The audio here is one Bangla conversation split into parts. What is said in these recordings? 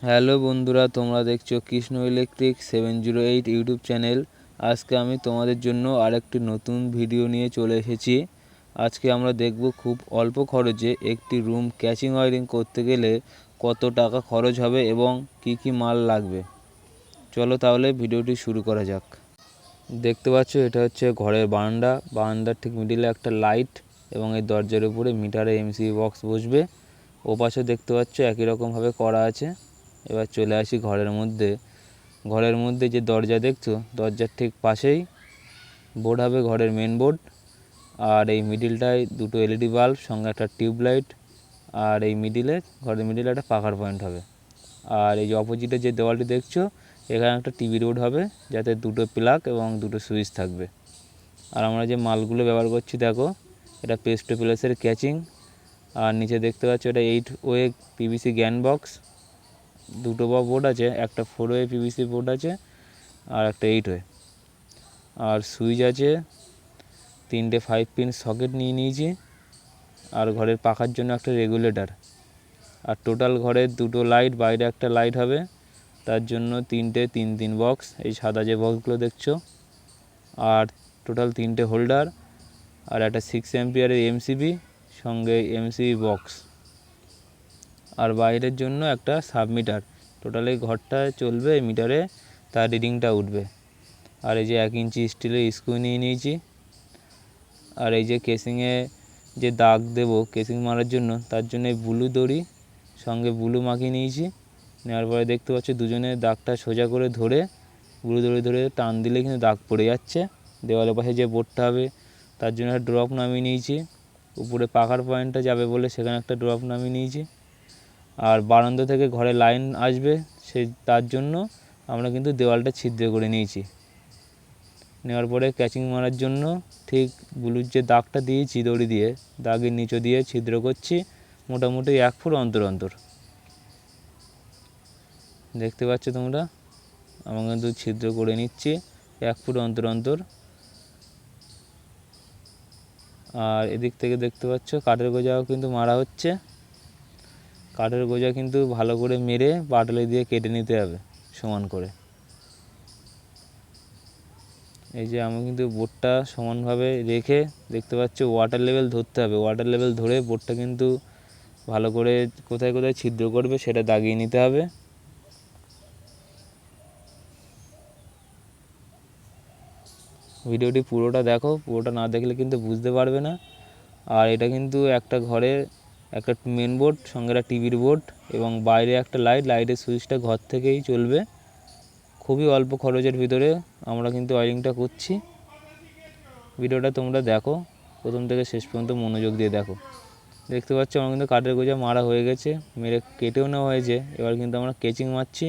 হ্যালো বন্ধুরা, তোমরা দেখছো কৃষ্ণ ইলেকট্রিক 708 ইউটিউব চ্যানেল। আজকে আমি তোমাদের জন্য আরেকটি নতুন ভিডিও নিয়ে চলে এসেছি। আজকে আমরা দেখব খুব অল্প খরচে একটি রুম ক্যাচিং ওয়্যারিং করতে গেলে কত টাকা খরচ হবে এবং কি কি মাল লাগবে। চলো তাহলে ভিডিওটি শুরু করা যাক। দেখতে পাচ্ছ এটা হচ্ছে ঘরের বারান্দার ঠিক মিডিলে একটা লাইট এবং এই দরজার উপরে মিটারে এমসিবি বক্স বসবে। ওপাশে দেখতে পাচ্ছ একই রকমভাবে করা আছে। এবার চলে আসি ঘরের মধ্যে যে দরজা দেখছো, দরজার ঠিক পাশেই বোর্ড হবে, ঘরের মেন বোর্ড। আর এই মিডিলটায় দুটো এলইডি বাল্ব সঙ্গে একটা টিউবলাইট, আর এই ঘরের মিডিলে একটা পাখার পয়েন্ট হবে। আর এই যে অপোজিটে যে দেওয়ালটি দেখছো, এখানে একটা টিভি রোড হবে, যাতে দুটো প্লাগ এবং দুটো সুইচ থাকবে। আর আমরা যে মালগুলো ব্যবহার করছি দেখো, এটা পেস্ট টু প্লেসের ক্যাচিং। আর নিচে দেখতে পাচ্ছ এটা 8 ওয়ে পিভিসি জ্ঞান বক্স, দুটো বোর্ড আছে, একটা 4 ওয়ে পিভিসি বোর্ড আছে আর একটা 8 ওয়ে। আর সুইচ আছে, 3টে 5 পিন সকেট নিয়ে নিয়েছি। আর ঘরের পাখার জন্য একটা রেগুলেটর। আর টোটাল ঘরের দুটো লাইট, বাইরে একটা লাইট হবে, তার জন্য 3টে 3 বক্স, এই সাদা যে বক্সগুলো দেখছো। আর টোটাল 3টে হোল্ডার আর একটা 6 অ্যাম্পিয়ারের এমসিবি সঙ্গে এমসিবি বক্স। আর বাইরের জন্য একটা সাবমিটার। টোটাল এই ঘরটা চলবে, এই মিটারে তার রিডিংটা উঠবে। আর এই যে 1 ইঞ্চি স্টিলের স্ক্রু নিয়ে নিয়েছি। আর এই যে কেসিংয়ে যে দাগ দেবো কেসিং মারার জন্য, তার জন্য এই ব্লু দড়ি সঙ্গে ব্লু মাখিয়ে নিয়েছি। নেওয়ার পরে দেখতে পাচ্ছি দুজনে দাগটা সোজা করে ধরে ব্লু দড়ি ধরে টান দিলে কিন্তু দাগ পড়ে যাচ্ছে। দেওয়ালের পাশে যে বোর্ডটা হবে তার জন্য একটা ড্রপ নামিয়ে নিয়েছি। উপরে পাখার পয়েন্টটা যাবে বলে সেখানে একটা ড্রপ নামিয়ে নিয়েছি। আর বারান্দা থেকে ঘরে লাইন আসবে, তার জন্য আমরা কিন্তু দেওয়ালটা ছিদ্র করে নিয়েছি। নেওয়ার পরে ক্যাচিং মারার জন্য ঠিক ব্লুর যে দাগটা দিয়েছি দড়ি দিয়ে, দাগের নিচে দিয়ে ছিদ্র করছি মোটামুটি 1 ফুট অন্তর। দেখতে পাচ্ছ তোমরা, আমরা কিন্তু ছিদ্র করে নিচ্ছি 1 ফুট অন্তর। আর এদিক থেকে দেখতে পাচ্ছ কাঠের গোজাও কিন্তু মারা হচ্ছে। কাঠের গোজা কিন্তু ভালো করে মেরে পাটলি দিয়ে কেটে নিতে হবে সমান করে। এই যে আমি কিন্তু বোর্ডটা সমানভাবে রেখে, দেখতে পাচ্ছ ওয়াটার লেভেল ধরতে হবে। ওয়াটার লেভেল ধরে বোর্ডটা কিন্তু ভালো করে কোথায় কোথায় ছিদ্র করবে সেটা দাগিয়ে নিতে হবে। ভিডিওটি পুরোটা দেখো, পুরোটা না দেখলে কিন্তু বুঝতে পারবে না। আর এটা কিন্তু একটা ঘরের একটা মেন বোর্ড সঙ্গে একটা টিভির বোর্ড এবং বাইরে একটা লাইটের সুইচটা ঘর থেকেই চলবে। খুবই অল্প খরচের ভিতরে আমরা কিন্তু ওয়্যারিংটা করছি। ভিডিওটা তোমরা দেখো, প্রথম থেকে শেষ পর্যন্ত মনোযোগ দিয়ে দেখো। দেখতে পাচ্ছ আমার কিন্তু কাঠের গোজা মারা হয়ে গেছে, মেরে কেটেও নেওয়া হয়েছে। এবার কিন্তু আমরা ক্যাচিং মারছি।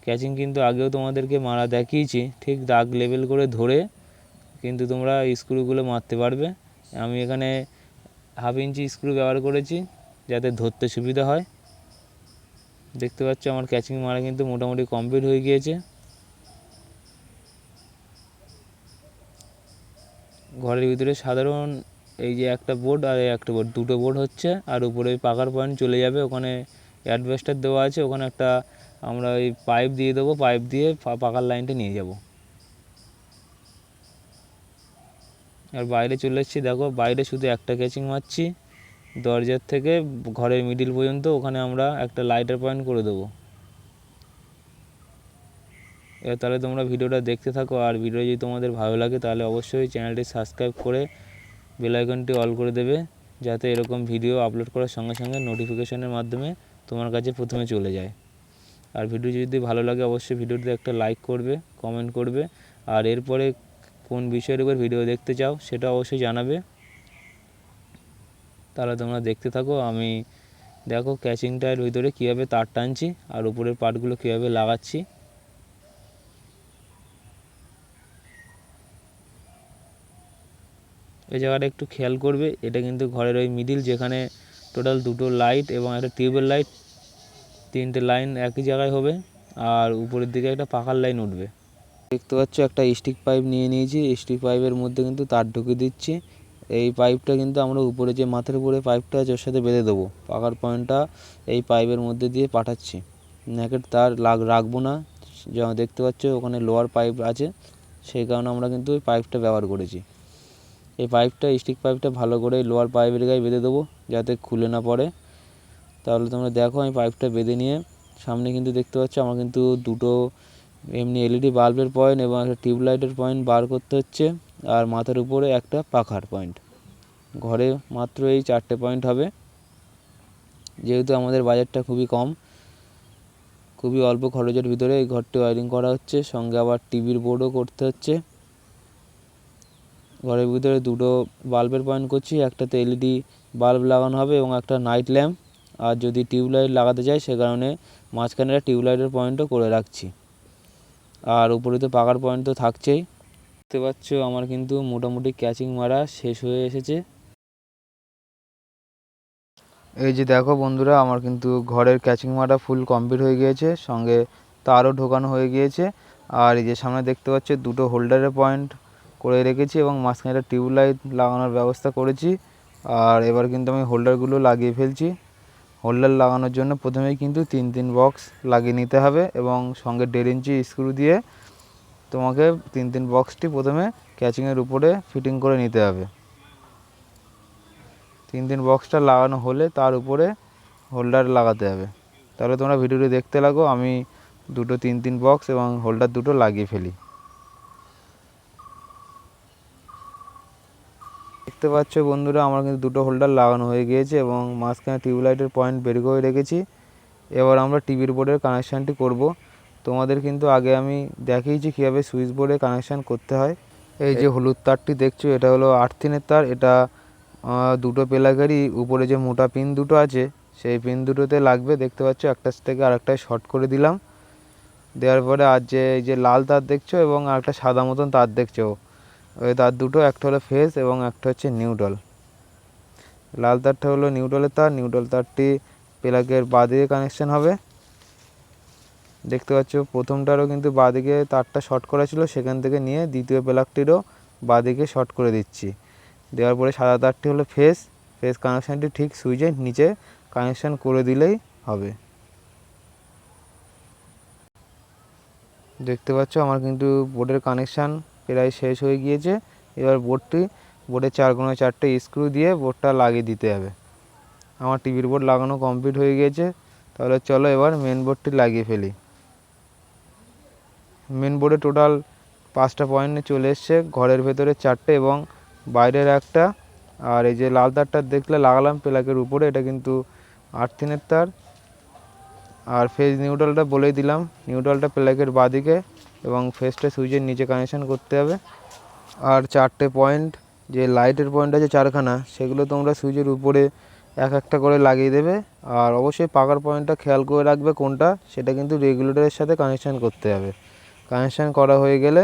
ক্যাচিং কিন্তু আগেও তোমাদেরকে মারা দেখিয়েছি, ঠিক দাগ লেভেল করে ধরে কিন্তু তোমরা স্ক্রুগুলো মারতে পারবে। আমি এখানে 1/2 ইঞ্চি স্ক্রু ব্যবহার করেছি যাতে ধরতে সুবিধা হয়। দেখতে পাচ্ছ আমার ক্যাচিং মারা কিন্তু মোটামুটি কমপ্লিট হয়ে গিয়েছে। ঘরের ভিতরে সাধারণ এই যে একটা বোর্ড আর একটা বোর্ড, দুটো বোর্ড হচ্ছে। আর উপরে পাকার পয়েন্ট চলে যাবে, ওখানে অ্যাডভেস্টার দেওয়া আছে, ওখানে একটা আমরা ওই পাইপ দিয়ে দেবো, পাইপ দিয়ে পাকার লাইনটা নিয়ে যাব। আর বাইরে চলে এসেছি, দেখো বাইরে শুধু একটা ক্যাচিং মারছি দরজার থেকে ঘরের মিডিল পর্যন্ত, ওখানে আমরা একটা লাইটার পয়েন্ট করে দেবো। এবার তাহলে তোমরা ভিডিওটা দেখতে থাকো। আর ভিডিও যদি তোমাদের ভালো লাগে তাহলে অবশ্যই চ্যানেলটি সাবস্ক্রাইব করে বেল আইকনটি অল করে দেবে, যাতে এরকম ভিডিও আপলোড করার সঙ্গে সঙ্গে নোটিফিকেশনের মাধ্যমে তোমার কাছে প্রথমে চলে যায়। আর ভিডিও যদি ভালো লাগে অবশ্যই ভিডিওটিতে একটা লাইক করবে, কমেন্ট করবে। আর এরপরে কোন বিষয়ের উপর ভিডিও দেখতে চাও সেটা অবশ্যই জানাবে। তাহলে তোমরা দেখতে থাকো। আমি দেখো ক্যাচিংটার ভিতরে কীভাবে তার টানছি আর উপরের পার্টগুলো কীভাবে লাগাচ্ছি। এই জায়গাটা একটু খেয়াল করবে, এটা কিন্তু ঘরের ওই মিডিল যেখানে টোটাল দুটো লাইট এবং একটা টিউবের লাইট, 3টে লাইন একই জায়গায় হবে। আর উপরের দিকে একটা পাখার লাইন উঠবে। দেখতে পাচ্ছ একটা স্টিক পাইপ নিয়ে নিয়েছি, স্টিক পাইপের মধ্যে কিন্তু তার ঢুকিয়ে দিচ্ছি এই পাইপটা কিন্তু আমরা উপরে যে মাথার উপরে পাইপটা আছে ওর সাথে বেঁধে দেবো। পাকার পয়েন্টটা এই পাইপের মধ্যে দিয়ে পাঠাচ্ছি। নেকেট তার রাখবো না, যেমন দেখতে পাচ্ছ ওখানে লোয়ার পাইপ আছে, সেই কারণে আমরা কিন্তু ওই পাইপটা ব্যবহার করেছি। এই পাইপটা স্টিক পাইপটা ভালো করে লোয়ার পাইপের গায়ে বেঁধে দেবো যাতে খুলে না পড়ে। তাহলে তোমরা দেখো আমি পাইপটা বেঁধে নিয়ে সামনে কিন্তু দেখতে পাচ্ছ আমার কিন্তু দুটো এমনি এলইডি বাল্বের পয়েন্ট এবং একটা টিউবলাইটের পয়েন্ট বার করতে হচ্ছে, আর মাথার উপরে একটা পাখার পয়েন্ট। ঘরে মাত্র এই 4টে পয়েন্ট হবে, যেহেতু আমাদের বাজেটটা খুবই কম, খুবই অল্প খরচের ভিতরে এই ঘরটি ওয়ারিং করা হচ্ছে। সঙ্গে আবার টিভির বোর্ডও করতে হচ্ছে। ঘরের ভিতরে দুটো বাল্বের পয়েন্ট করছি, একটাতে এলইডি বাল্ব লাগানো হবে এবং একটা নাইট ল্যাম্প, আর যদি টিউবলাইট লাগাতে চাই সে কারণে মাঝখানে একটা টিউবলাইটের পয়েন্টও করে রাখছি। আর উপরে তো পাকার পয়েন্ট তো থাকছেই। দেখতে পাচ্ছ আমার কিন্তু মোটামুটি ক্যাচিং মারা শেষ হয়ে এসেছে। এই যে দেখো বন্ধুরা, আমার কিন্তু ঘরের ক্যাচিং মারা ফুল কমপ্লিট হয়ে গিয়েছে, সঙ্গে তারও ঢোকানো হয়ে গিয়েছে। আর এই যে সামনে দেখতে পাচ্ছ দুটো হোল্ডারের পয়েন্ট করে রেখেছি এবং মাঝখানে একটা টিউবলাইট লাগানোর ব্যবস্থা করেছি। আর এবার কিন্তু আমি হোল্ডারগুলো লাগিয়ে ফেলছি। হোল্ডার লাগানোর জন্য প্রথমেই কিন্তু 3 বক্স লাগিয়ে নিতে হবে এবং সঙ্গে 1.5 ইঞ্চি স্ক্রু দিয়ে তোমাকে 3 বক্সটি প্রথমে ক্যাচিংয়ের উপরে ফিটিং করে নিতে হবে। 3 বক্সটা লাগানো হলে তার উপরে হোল্ডার লাগাতে হবে। তাহলে তোমরা ভিডিওটি দেখতে লাগো, আমি দুটো 3 বক্স এবং হোল্ডার দুটো লাগিয়ে ফেলি। দেখতে পাচ্ছ বন্ধুরা, আমার কিন্তু দুটো হোল্ডার লাগানো হয়ে গিয়েছে এবং মাঝখানে টিউবলাইটের পয়েন্ট বের করে রেখেছি। এবার আমরা টিভির বোর্ডের কানেকশানটি করব। তোমাদের কিন্তু আগে আমি দেখিয়েছি কীভাবে সুইচ বোর্ডে কানেকশান করতে হয়। এই যে হলুদ তারটি দেখছো, এটা হলো আর্থিনের তার। এটা দুটো প্লাগেরই উপরে যে মোটা পিন দুটো আছে সেই পিন দুটোতে লাগবে। দেখতে পাচ্ছ একটার থেকে আরেকটায় শর্ট করে দিলাম। দেওয়ার পরে আর যে এই যে লাল তার দেখছো এবং আরেকটা সাদা মতন তার দেখছো, ওই তার দুটো, একটা হলো ফেজ এবং একটা হচ্ছে নিউট্রাল। লাল তারটা হলো নিউট্রালের তার, নিউট্রাল তারটি প্লাগের বাঁদিকে কানেকশান হবে। দেখতে পাচ্ছ প্রথমটারও কিন্তু বাঁদিকে তারটা শর্ট করা ছিল, সেখান থেকে নিয়ে দ্বিতীয় প্লাগটিরও বাঁদিকে শর্ট করে দিচ্ছি। দেওয়ার পরে সাদা তারটি হলো ফেজ কানেকশানটি ঠিক সুইচের নিচে কানেকশান করে দিলেই হবে। দেখতে পাচ্ছ আমার কিন্তু বোর্ডের কানেকশান প্রায় শেষ হয়ে গিয়েছে। এবার বোর্ডে 4x4টে স্ক্রু দিয়ে বোর্ডটা লাগিয়ে দিতে হবে। আমার টিভির বোর্ড লাগানো কমপ্লিট হয়ে গিয়েছে। তাহলে চলো এবার মেন বোর্ডটি লাগিয়ে ফেলি। মেন বোর্ডে টোটাল 5টা পয়েন্টে চলে এসছে, ঘরের ভেতরে 4টে এবং বাইরের একটা। আর এই যে লাল তারটা দেখলে লাগালাম প্লাগের উপরে, এটা কিন্তু আর্থিনের তার। আর ফেজ নিউট্রালটা বলেই দিলাম, নিউট্রালটা প্লাগের বাঁদিকে এবং ফেজটা সুইচের নিচে কানেকশান করতে হবে। আর 4টে পয়েন্ট যে লাইটের পয়েন্ট আছে 4খানা, সেগুলো তোমরা সুইচের উপরে একটা করে লাগিয়ে দেবে। আর অবশ্যই পাকার পয়েন্টটা খেয়াল করে রাখবে কোনটা, সেটা কিন্তু রেগুলেটরের সাথে কানেকশান করতে হবে। কানেকশান করা হয়ে গেলে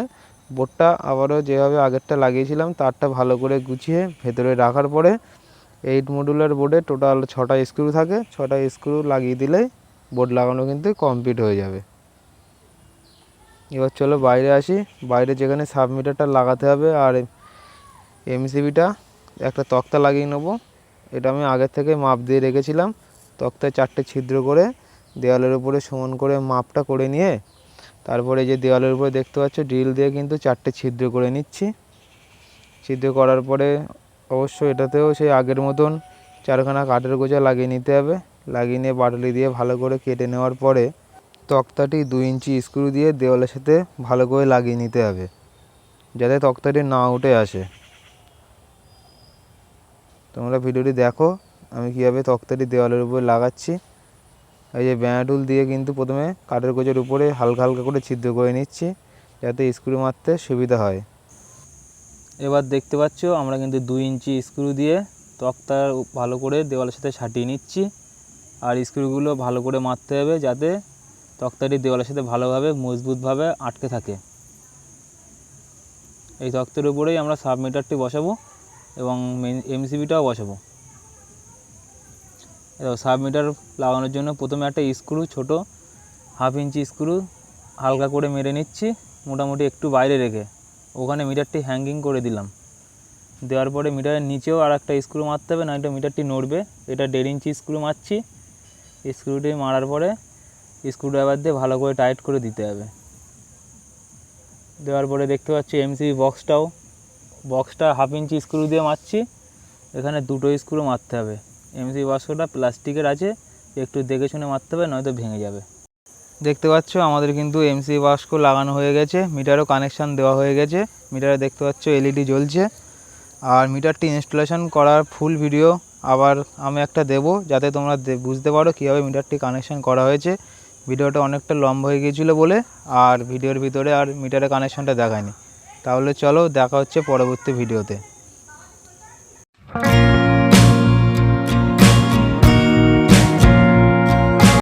বোর্ডটা আবারও যেভাবে আগেরটা লাগিয়েছিলাম তারটা ভালো করে গুছিয়ে ভেতরে রাখার পরে 8 মডুলার বোর্ডে টোটাল 6টা স্ক্রু থাকে, 6টা স্ক্রু লাগিয়ে দিলেই বোর্ড লাগানো কিন্তু কমপ্লিট হয়ে যাবে। এবার চলো বাইরে আসি। বাইরে যেখানে সাবমিটারটা লাগাতে হবে আর এমসিবিটা একটা তক্তা লাগিয়ে নেবো। এটা আমি আগের থেকে মাপ দিয়ে রেখেছিলাম। তক্তায় 4টে ছিদ্র করে দেওয়ালের উপরে সমান করে মাপটা করে নিয়ে তারপরে যে দেওয়ালের উপরে দেখতে পাচ্ছ ড্রিল দিয়ে কিন্তু 4টে ছিদ্র করে নিচ্ছি। ছিদ্র করার পরে অবশ্যই এটাতেও সেই আগের মতন 4খানা কাঠের গোজা লাগিয়ে নিতে হবে। লাগিয়ে নিয়ে বাটুলি দিয়ে ভালো করে কেটে নেওয়ার পরে তক্তাটি 2 ইঞ্চি স্ক্রু দিয়ে দেওয়ালের সাথে ভালো করে লাগিয়ে নিতে হবে, যাতে তক্তাটি না উঠে আসে। তোমরা ভিডিওটি দেখো আমি কীভাবে তক্তাটি দেওয়ালের উপরে লাগাচ্ছি। এই যে ব্যানাটুল দিয়ে কিন্তু প্রথমে কাঠের গোজার উপরে হালকা হালকা করে ছিদ্র করে নিচ্ছি, যাতে স্ক্রু মারতে সুবিধা হয়। এবার দেখতে পাচ্ছ আমরা কিন্তু 2 ইঞ্চি স্ক্রু দিয়ে তক্তা ভালো করে দেওয়ালের সাথে সাটিয়ে নিচ্ছি। আর স্ক্রুগুলো ভালো করে মারতে হবে যাতে তক্তাটি দেওয়ালের সাথে ভালোভাবে মজবুতভাবে আটকে থাকে। এই তক্তার উপরেই আমরা সাবমিটারটি বসাবো এবং এমসিবিটাও বসাবো। সাবমিটার লাগানোর জন্য প্রথমে একটা স্ক্রু, ছোট 1/2 ইঞ্চি স্ক্রু হালকা করে মেরে নিচ্ছি, মোটামুটি একটু বাইরে রেখে ওখানে মিটারটি হ্যাঙ্গিং করে দিলাম। দেওয়ার পরে মিটারের নিচেও আর একটা স্ক্রু মারতে হবে, নয়তো মিটারটি নড়বে। এটা 1.5 ইঞ্চি স্ক্রু মারছি। স্ক্রুটি মারার পরে স্ক্রুড্রাইভার দিয়ে ভালো করে টাইট করে দিতে হবে। দেওয়ার পরে দেখতে পাচ্ছি এমসিবি বক্সটা 1/2 ইঞ্চি স্ক্রু দিয়ে মারছি। এখানে 2টো স্ক্রু মারতে হবে। এমসিবি বক্সটা প্লাস্টিকের আছে, একটু দেখে শুনে মারতে হবে, নয়তো ভেঙে যাবে। দেখতে পাচ্ছ আমাদের কিন্তু এমসিবি বাক্স লাগানো হয়ে গেছে, মিটারও কানেকশান দেওয়া হয়ে গেছে। মিটারে দেখতে পাচ্ছ এলইডি জ্বলছে। আর মিটারটি ইনস্টলেশন করার ফুল ভিডিও আবার আমি একটা দেব, যাতে তোমরা বুঝতে পারো কীভাবে মিটারটি কানেকশান করা হয়েছে। ভিডিওটা অনেকটা লম্বা হয়ে গিয়েছিলো বলে আর ভিডিওর ভিতরে আর মিটারের কানেকশানটা দেখায়নি। তাহলে চলো দেখা হচ্ছে পরবর্তী ভিডিওতে।